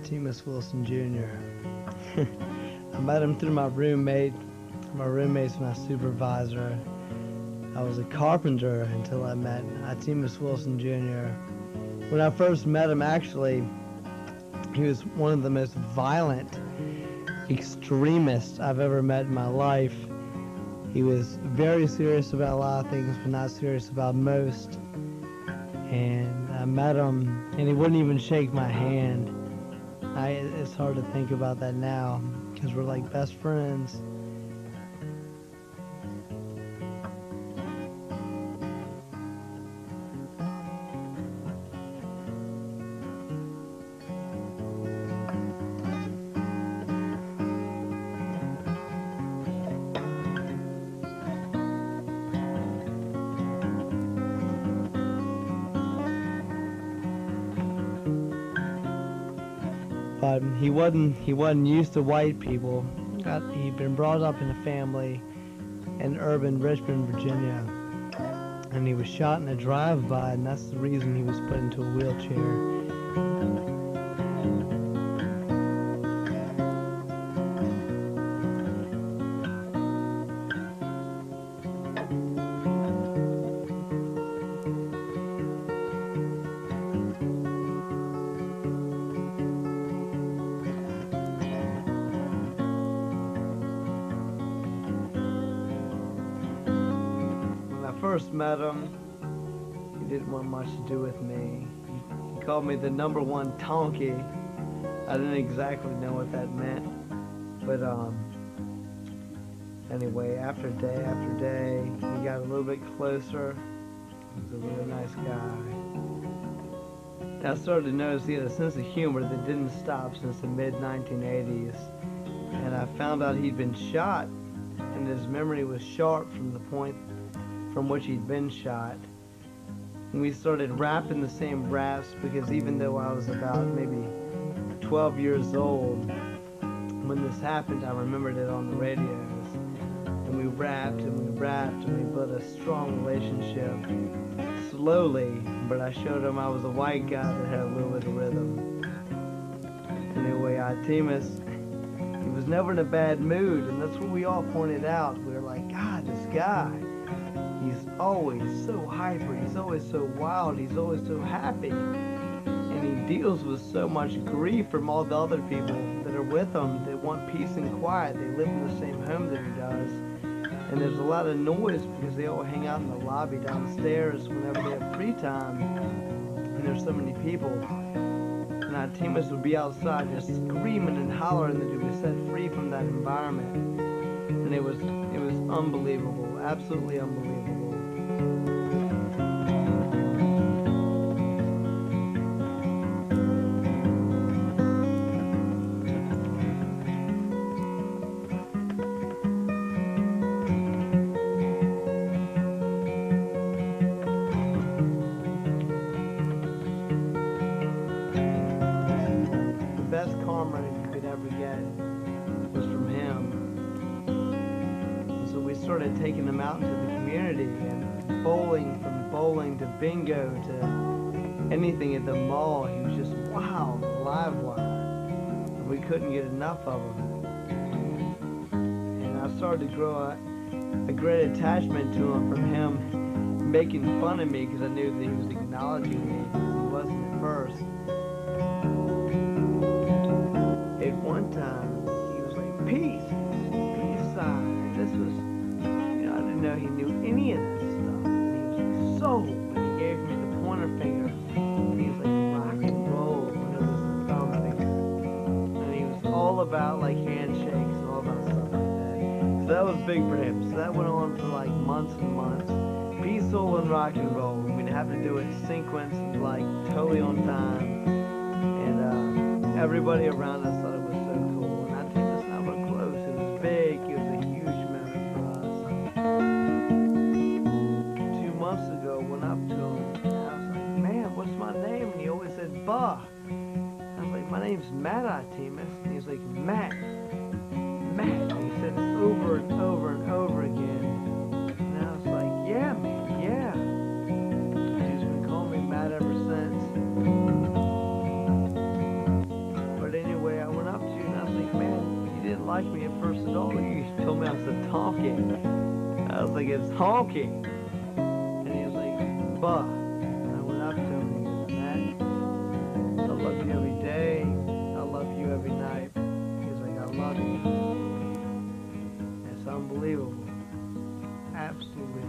Itemus Wilson Jr. I met him through my roommate. My roommate's my supervisor. I was a carpenter until I met Itemus Wilson Jr. When I first met him, actually, he was one of the most violent extremists I've ever met in my life. He was very serious about a lot of things, but not serious about most. And I met him, and he wouldn't even shake my hand. It's hard to think about that now, because we're like best friends. But he wasn't used to white people. He'd been brought up in a family in urban Richmond, Virginia, and he was shot in a drive-by, and that's the reason he was put into a wheelchair. First met him, he didn't want much to do with me. He called me the #1 tonky. I didn't exactly know what that meant, but anyway, after day, he got a little bit closer. He was a really nice guy. And I started to notice he had a sense of humor that didn't stop since the mid-1980s, and I found out he'd been shot, and his memory was sharp from the point from which he'd been shot. And we started rapping the same raps, because even though I was about maybe 12 years old when this happened, I remembered it on the radios. And we rapped and we rapped and we built a strong relationship slowly, but I showed him I was a white guy that had a little bit of rhythm. Anyway, Itemus, he was never in a bad mood, and that's what we all pointed out. We were like, God, this guy, he's always so hyper, he's always so wild, he's always so happy. And he deals with so much grief from all the other people that are with him that want peace and quiet. They live in the same home that he does. And there's a lot of noise because they all hang out in the lobby downstairs whenever they have free time. And there's so many people. And Itemus would be outside just screaming and hollering that he was set free from that environment. And it was unbelievable, absolutely unbelievable. The best karma you could ever get was from him. So we started taking him out into the community and bowling, from bowling to bingo to anything at the mall. He was just wild, live wire. And we couldn't get enough of him. And I started to grow a great attachment to him from him making fun of me, because I knew that he was acknowledging me, because he wasn't at first. At one time, he was like, peace sign. This was, I didn't know he knew any of that stuff. And he was like, so, and he gave me the pointer finger. And he was like, rock and roll, and it was the thumb finger. And he was all about like handshakes and all that stuff like that. So that was big for him. So that went on for like months and months. Peace, soul, and rock and roll. We'd have to do it sequenced, like totally on time. And everybody around us thought it was so cool. And Itemus and I were close. It was big. It was a huge moment for us. 2 months ago, went up to him and I was like, man, what's my name? And he always said, Bah. I was like, my name's Matt Itemus. And he was like, Matt. And he said it over and over and over again. And I was like, yeah, man, yeah. He's been calling me Matt ever since. But honky. I was like, it's honky. And he was like, bah. And I went up to him and he goes, Matt, I love you every day. I love you every night. He was like, I love you. It's unbelievable. Absolutely